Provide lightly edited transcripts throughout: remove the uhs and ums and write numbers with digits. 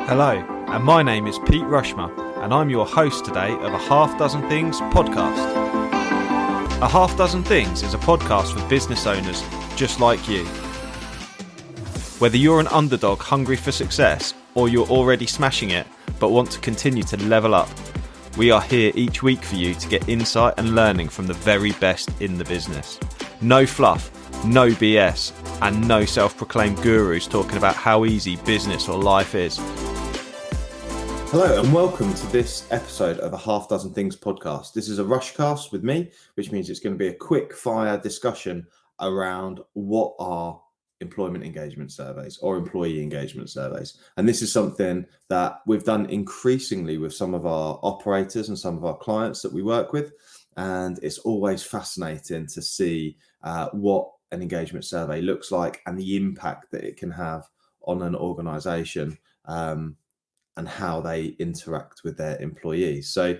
Hello, and my name is Pete Rushmer, and I'm your host today of A Half Dozen Things podcast. A Half Dozen Things is a podcast for business owners just like you. Whether you're an underdog hungry for success, or you're already smashing it but want to continue to level up, we are here each week for you to get insight and learning from the very best in the business. No fluff, no BS, and no self-proclaimed gurus talking about how easy business or life is. Hello and welcome to this episode of A Half Dozen Things podcast. This is a RUSHcast with me, which means it's going to be a quick fire discussion around what are employment engagement surveys or employee engagement surveys. And this is something that we've done increasingly with some of our operators and some of our clients that we work with. And it's always fascinating to see what an engagement survey looks like and the impact that it can have on an organization. And how they interact with their employees. So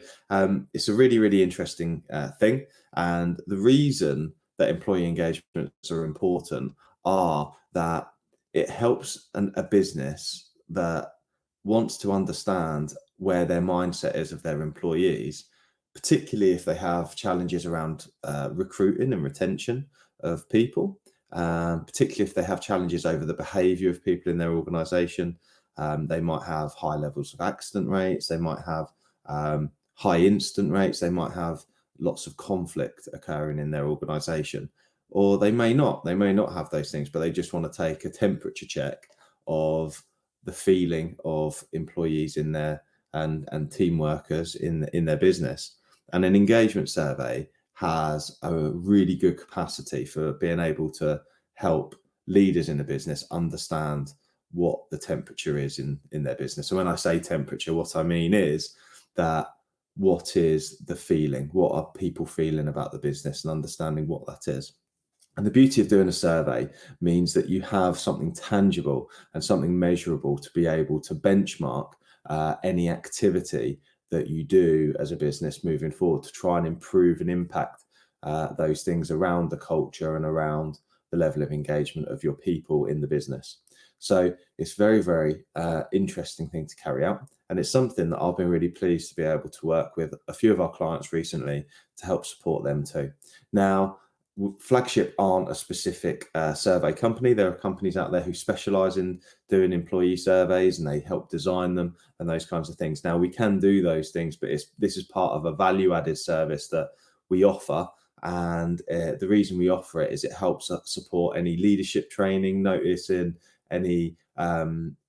it's a really, really interesting thing. And the reason that employee engagements are important are that it helps a business that wants to understand where their mindset is of their employees, particularly if they have challenges around recruiting and retention of people, particularly if they have challenges over the behavior of people in their organization. They might have high levels of accident rates. They might have high incident rates. They might have lots of conflict occurring in their organization, or they may not. They may not have those things, but they just want to take a temperature check of the feeling of employees in there and team workers in their business. And an engagement survey has a really good capacity for being able to help leaders in a business understand what the temperature is in their business. So when I say temperature, what I mean is that what is the feeling? What are people feeling about the business and understanding what that is? And the beauty of doing a survey means that you have something tangible and something measurable to be able to benchmark any activity that you do as a business moving forward to try and improve and impact those things around the culture and around the level of engagement of your people in the business. So it's very, very interesting thing to carry out. And it's something that I've been really pleased to be able to work with a few of our clients recently to help support them too. Now, Flagship aren't a specific survey company. There are companies out there who specialize in doing employee surveys and they help design them and those kinds of things. Now, we can do those things, but this is part of a value-added service that we offer. And the reason we offer it is it helps us support any leadership training, noticing any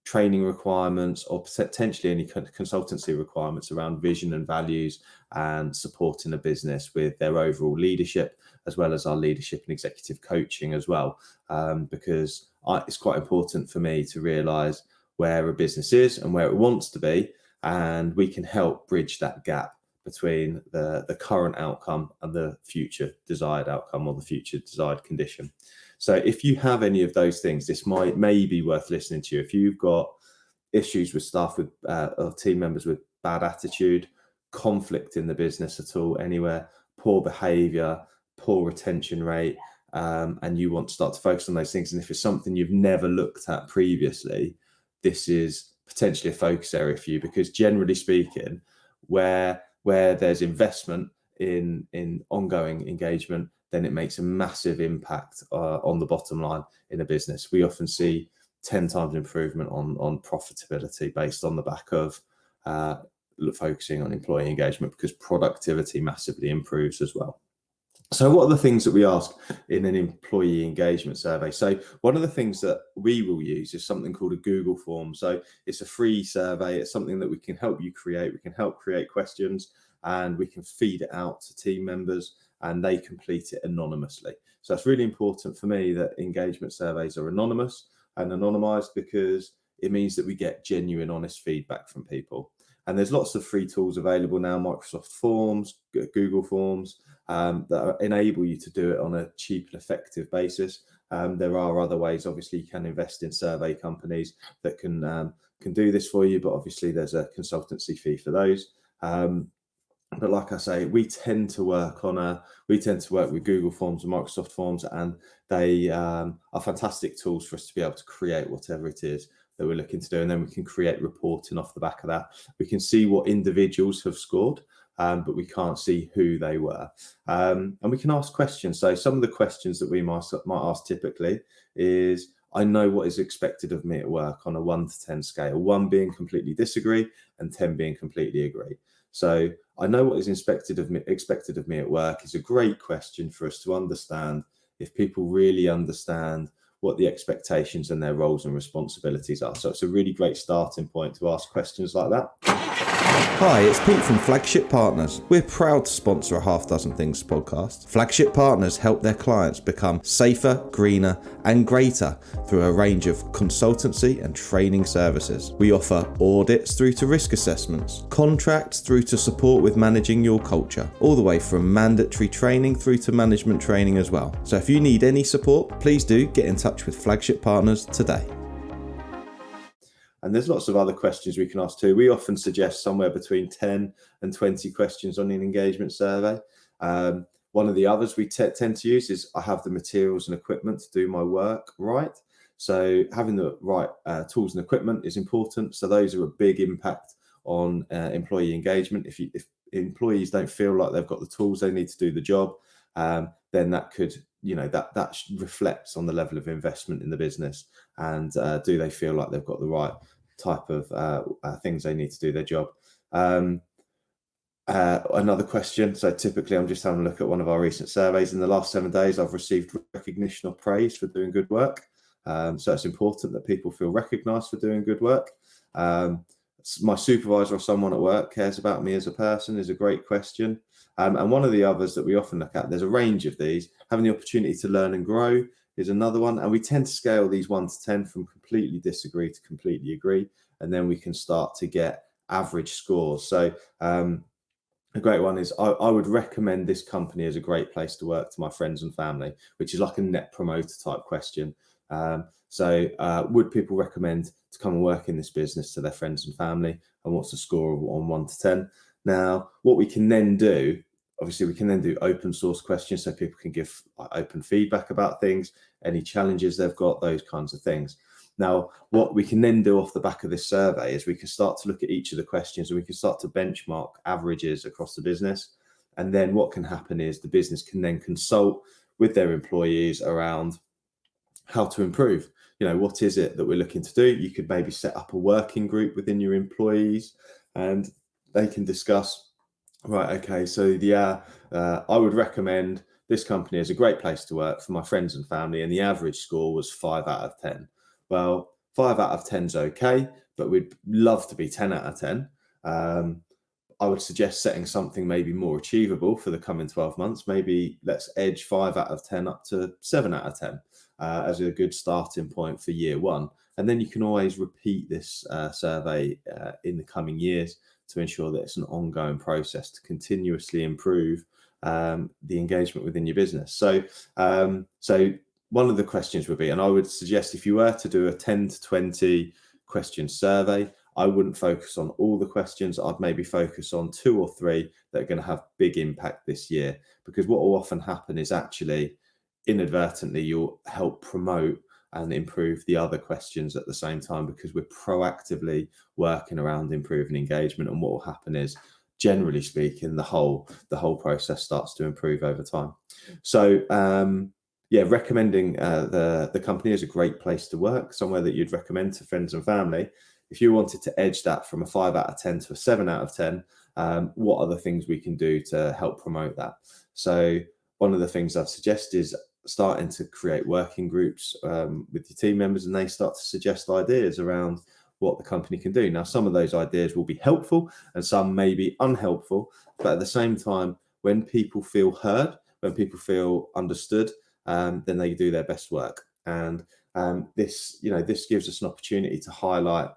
training requirements or potentially any consultancy requirements around vision and values and supporting a business with their overall leadership, as well as our leadership and executive coaching as well. Because it's quite important for me to realize where a business is and where it wants to be, and we can help bridge that gap between the current outcome and the future desired outcome or the future desired condition. So if you have any of those things, this may be worth listening to you. If you've got issues with staff with or team members with bad attitude, conflict in the business at all, anywhere, poor behavior, poor retention rate, and you want to start to focus on those things, and if it's something you've never looked at previously, this is potentially a focus area for you, because generally speaking, where there's investment in ongoing engagement, then it makes a massive impact on the bottom line in a business. We often see 10 times improvement on profitability based on the back of focusing on employee engagement, because productivity massively improves as well. So what are the things that we ask in an employee engagement survey? So one of the things that we will use is something called a Google form. So it's a free survey. It's something that we can help you create. We can help create questions and we can feed it out to team members and they complete it anonymously. So it's really important for me that engagement surveys are anonymous and anonymized, because it means that we get genuine, honest feedback from people. And there's lots of free tools available now, Microsoft Forms, Google Forms, that enable you to do it on a cheap and effective basis. There are other ways. Obviously, you can invest in survey companies that can do this for you, but obviously there's a consultancy fee for those. But like I say, we tend to work with Google Forms and Microsoft Forms, and they are fantastic tools for us to be able to create whatever it is that we're looking to do, and then we can create reporting off the back of that. We can see what individuals have scored, but we can't see who they were. And we can ask questions. So some of the questions that we might ask typically is, I know what is expected of me at work on a 1 to 10 scale, 1 being completely disagree and 10 being completely agree. So I know what is expected of me at work is a great question for us to understand if people really understand what the expectations and their roles and responsibilities are. So it's a really great starting point to ask questions like that. Hi, it's Pete from Flagship Partners. We're proud to sponsor a Half Dozen Things podcast. Flagship Partners help their clients become safer, greener, and greater through a range of consultancy and training services. We offer audits through to risk assessments, contracts through to support with managing your culture, all the way from mandatory training through to management training as well. So if you need any support, please do get in touch with Flagship Partners today. And there's lots of other questions we can ask too. We often suggest somewhere between 10 and 20 questions on an engagement survey. One of the others we tend to use is, I have the materials and equipment to do my work right. So having the right tools and equipment is important. So those are a big impact on employee engagement. If employees don't feel like they've got the tools they need to do the job, then that could, that reflects on the level of investment in the business. And do they feel like they've got the right type of things they need to do their job? Another question. So typically I'm just having a look at one of our recent surveys. In the last 7 days, I've received recognition or praise for doing good work. So it's important that people feel recognised for doing good work. My supervisor or someone at work cares about me as a person is a great question. And one of the others that we often look at, there's a range of these, having the opportunity to learn and grow is another one. And we tend to scale these 1 to 10 from completely disagree to completely agree. And then we can start to get average scores. So a great one is, I would recommend this company as a great place to work to my friends and family, which is like a net promoter type question. So would people recommend to come and work in this business to their friends and family? And what's the score on 1 to 10? Now, what we can then do, obviously we can then do open source questions so people can give open feedback about things, any challenges they've got, those kinds of things. Now, what we can then do off the back of this survey is we can start to look at each of the questions and we can start to benchmark averages across the business. And then what can happen is the business can then consult with their employees around how to improve. What is it that we're looking to do? You could maybe set up a working group within your employees and they can discuss, right, okay, so I would recommend this company is a great place to work for my friends and family, and the average score was 5 out of 10. Well, 5 out of 10 is okay, but we'd love to be 10 out of 10. I would suggest setting something maybe more achievable for the coming 12 months. Maybe let's edge 5 out of 10 up to 7 out of 10 as a good starting point for year 1. And then you can always repeat this survey in the coming years to ensure that it's an ongoing process to continuously improve the engagement within your business. So one of the questions would be, and I would suggest if you were to do a 10 to 20 question survey, I wouldn't focus on all the questions. I'd maybe focus on 2 or 3 that are going to have big impact this year, because what will often happen is actually inadvertently you'll help promote and improve the other questions at the same time, because we're proactively working around improving engagement. And what will happen is, generally speaking, the whole process starts to improve over time. So recommending the company is a great place to work, somewhere that you'd recommend to friends and family. If you wanted to edge that from a 5 out of 10 to a 7 out of 10, what are the things we can do to help promote that? So one of the things I'd suggest is starting to create working groups with your team members, and they start to suggest ideas around what the company can do. Now, some of those ideas will be helpful and some may be unhelpful, but at the same time, when people feel heard, when people feel understood, then they do their best work. And this gives us an opportunity to highlight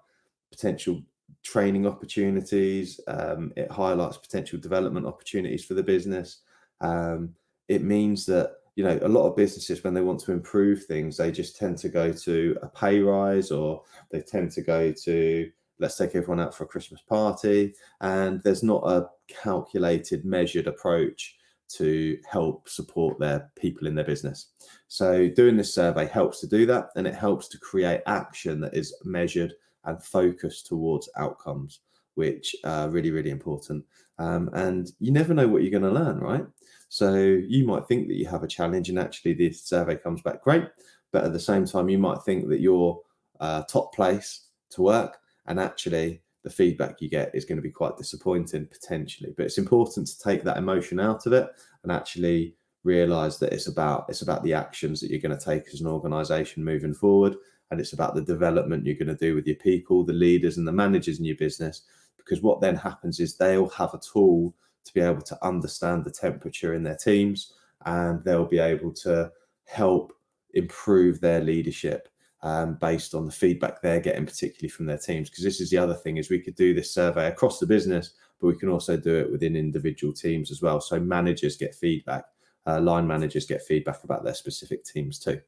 potential training opportunities. It highlights potential development opportunities for the business. It means that, a lot of businesses, when they want to improve things, they just tend to go to a pay rise, or they tend to go to, let's take everyone out for a Christmas party. And there's not a calculated, measured approach to help support their people in their business. So doing this survey helps to do that, and it helps to create action that is measured and focused towards outcomes, which are really, really important. And you never know what you're going to learn, right? So you might think that you have a challenge and actually this survey comes back great, but at the same time, you might think that you're top place to work, and actually the feedback you get is going to be quite disappointing potentially. But it's important to take that emotion out of it and actually realize that it's about the actions that you're going to take as an organization moving forward, and it's about the development you're going to do with your people, the leaders and the managers in your business, because what then happens is they'll have a tool to be able to understand the temperature in their teams, and they'll be able to help improve their leadership based on the feedback they're getting, particularly from their teams. Because this is the other thing, is we could do this survey across the business, but we can also do it within individual teams as well. So managers get feedback, line managers get feedback about their specific teams too.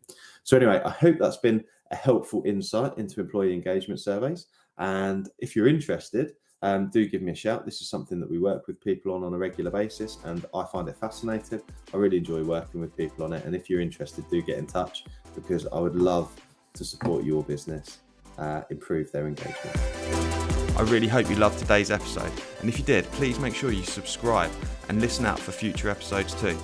So anyway, I hope that's been a helpful insight into employee engagement surveys. And if you're interested, do give me a shout. This is something that we work with people on a regular basis, and I find it fascinating. I really enjoy working with people on it. And if you're interested, do get in touch, because I would love to support your business improve their engagement. I really hope you loved today's episode, and if you did, please make sure you subscribe and listen out for future episodes too.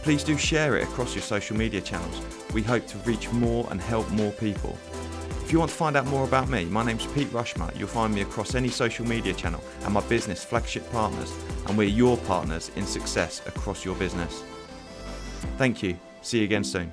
Please do share it across your social media channels. We hope to reach more and help more people. If you want to find out more about me, my name's Pete Rushmer. You'll find me across any social media channel, and my business, Flagship Partners, and we're your partners in success across your business. Thank you. See you again soon.